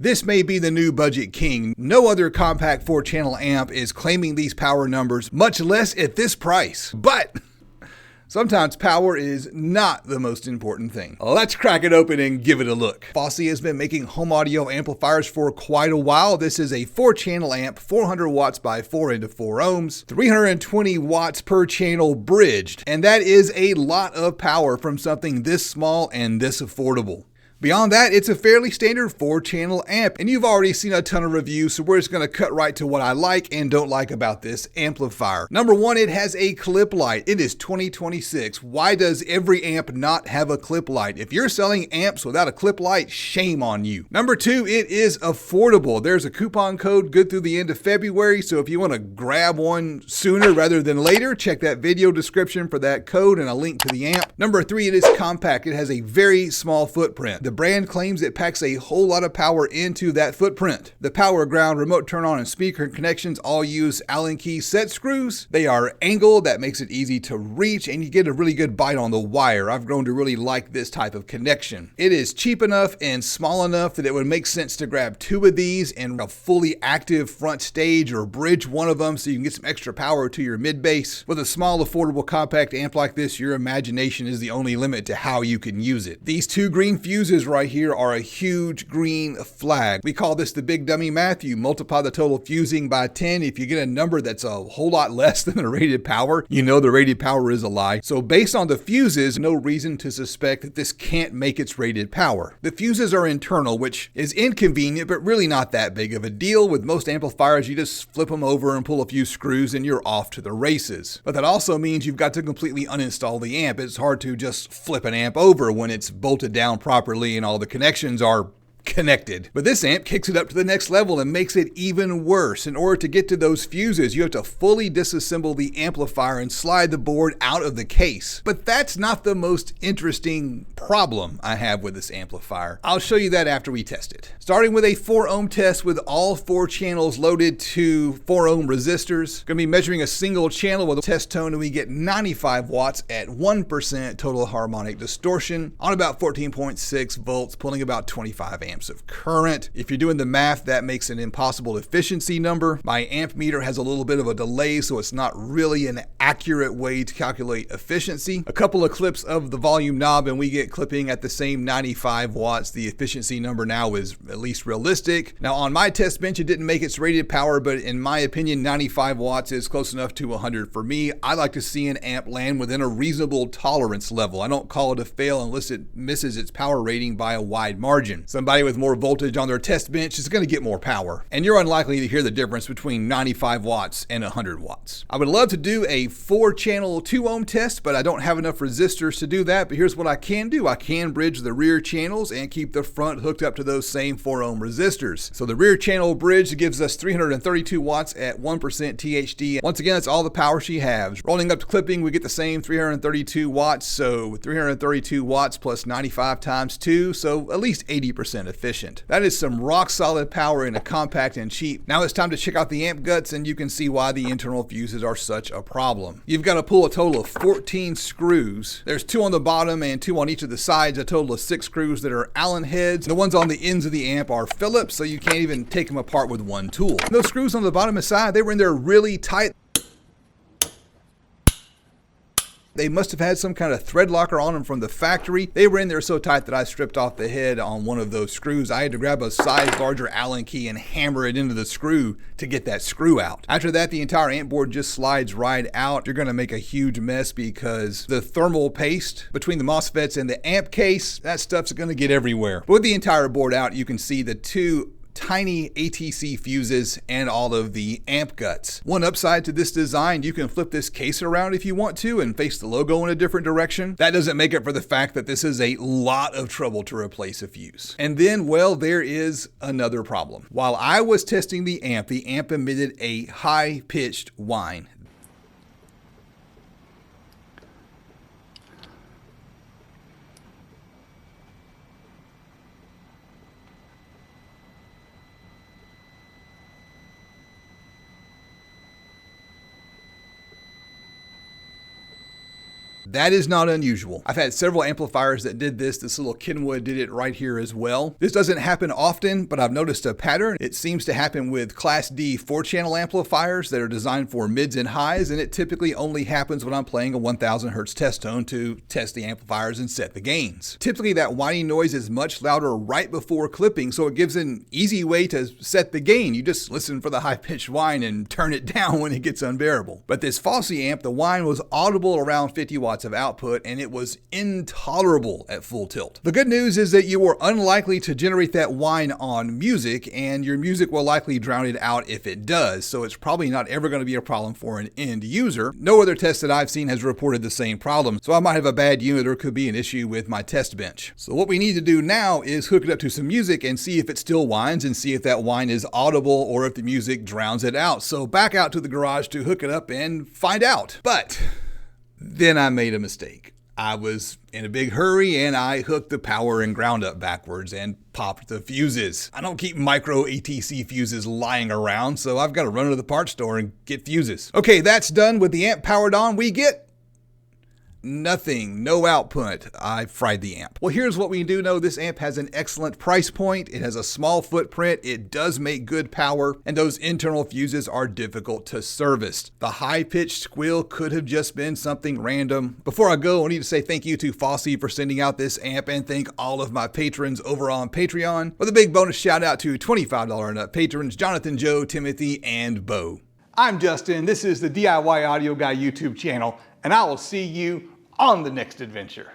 This may be the new budget king. No other compact 4-channel amp is claiming these power numbers, much less at this price. But sometimes power is not the most important thing. Let's crack it open and give it a look. Fosse has been making home audio amplifiers for quite a while. This is a 4-channel amp, 400 watts by 4 into 4 ohms, 320 watts per channel bridged. And that is a lot of power from something this small and this affordable. Beyond that, it's a fairly standard 4-channel amp, and you've already seen a ton of reviews, so we're just going to cut right to what I like and don't like about this amplifier. Number one, it has a clip light. It is 2026. Why does every amp not have a clip light? If you're selling amps without a clip light, shame on you. Number two, it is affordable. There's a coupon code good through the end of February, so if you want to grab one sooner rather than later, check that video description for that code and a link to the amp. Number three, it is compact. It has a very small footprint. The brand claims it packs a whole lot of power into that footprint. The power, ground, remote turn on, and speaker connections all use Allen key set screws. They are angled, that makes it easy to reach, and you get a really good bite on the wire. I've grown to really like this type of connection. It is cheap enough and small enough that it would make sense to grab 2 of these and a fully active front stage or bridge one of them so you can get some extra power to your mid bass. With a small, affordable compact amp like this, your imagination is the only limit to how you can use it. These 2 green fuses right here are a huge green flag. We call this the big dummy math. You multiply the total fusing by 10. If you get a number that's a whole lot less than the rated power, you know the rated power is a lie. So based on the fuses, no reason to suspect that this can't make its rated power. The fuses are internal, which is inconvenient, but really not that big of a deal. With most amplifiers, you just flip them over and pull a few screws and you're off to the races. But that also means you've got to completely uninstall the amp. It's hard to just flip an amp over when it's bolted down properly and all the connections are connected. But this amp kicks it up to the next level and makes it even worse. In order to get to those fuses, you have to fully disassemble the amplifier and slide the board out of the case. But that's not the most interesting problem I have with this amplifier. I'll show you that after we test it. Starting with a 4 ohm test with all 4 channels loaded to 4 ohm resistors. Going to be measuring a single channel with a test tone, and we get 95 watts at 1% total harmonic distortion on about 14.6 volts, pulling about 25 amps of current. If you're doing the math, that makes an impossible efficiency number. My amp meter has a little bit of a delay, so it's not really an accurate way to calculate efficiency. A couple of clips of the volume knob and we get clipping at the same 95 watts. The efficiency number now is at least realistic. Now on my test bench, it didn't make its rated power, but in my opinion, 95 watts is close enough to 100 for me. I like to see an amp land within a reasonable tolerance level. I don't call it a fail unless it misses its power rating by a wide margin. Somebody with more voltage on their test bench is going to get more power, and you're unlikely to hear the difference between 95 watts and 100 watts. I would love to do a 4-channel 2 ohm test, but I don't have enough resistors to do that. But here's what I can do. I can bridge the rear channels and keep the front hooked up to those same 4 ohm resistors. So the rear channel bridge gives us 332 watts at 1% THD. Once again, that's all the power she has. Rolling up to clipping, we get the same 332 watts. So 332 watts plus 95 times 2, so at least 80% efficient. That is some rock solid power in a compact and cheap. Now it's time to check out the amp guts, and you can see why the internal fuses are such a problem. You've got to pull a total of 14 screws. There's 2 on the bottom and 2 on each of the sides, a total of 6 screws that are Allen heads. The ones on the ends of the amp are Phillips, so you can't even take them apart with one tool. And those screws on the bottom and side, they were in there really tight. They must have had some kind of thread locker on them from the factory. They were in there so tight that I stripped off the head on one of those screws. I had to grab a size larger Allen key and hammer it into the screw to get that screw out. After that, the entire amp board just slides right out. You're going to make a huge mess because the thermal paste between the MOSFETs and the amp case, that stuff's going to get everywhere. But with the entire board out, you can see the 2 tiny ATC fuses and all of the amp guts. One upside to this design, you can flip this case around if you want to and face the logo in a different direction. That doesn't make up for the fact that this is a lot of trouble to replace a fuse. And then, well, there is another problem. While I was testing the amp emitted a high-pitched whine. That is not unusual. I've had several amplifiers that did this. This little Kenwood did it right here as well. This doesn't happen often, but I've noticed a pattern. It seems to happen with Class D 4-channel amplifiers that are designed for mids and highs, and it typically only happens when I'm playing a 1000 hertz test tone to test the amplifiers and set the gains. Typically that whining noise is much louder right before clipping, so it gives an easy way to set the gain. You just listen for the high-pitched whine and turn it down when it gets unbearable. But this Fosse amp, the whine was audible around 50 watts of output, and it was intolerable at full tilt. The good news is that you are unlikely to generate that whine on music, and your music will likely drown it out if it does, so it's probably not ever going to be a problem for an end user. No other test that I've seen has reported the same problem, so I might have a bad unit or could be an issue with my test bench. So what we need to do now is hook it up to some music and see if it still whines and see if that whine is audible or if the music drowns it out. So back out to the garage to hook it up and find out. But then I made a mistake. I was in a big hurry and I hooked the power and ground up backwards and popped the fuses. I don't keep micro ATC fuses lying around, so I've got to run to the parts store and get fuses. Okay, that's done. With the amp powered on, we get nothing, no output. I fried the amp. Well, here's what we do know. This amp has an excellent price point. It has a small footprint. It does make good power, and those internal fuses are difficult to service. The high-pitched squeal could have just been something random. Before I go, I need to say thank you to Fosse for sending out this amp, and thank all of my patrons over on Patreon, with a big bonus shout out to $25 and up patrons, Jonathan, Joe, Timothy, and Bo. I'm Justin. This is the DIY Audio Guy YouTube channel, and I will see you on the next adventure.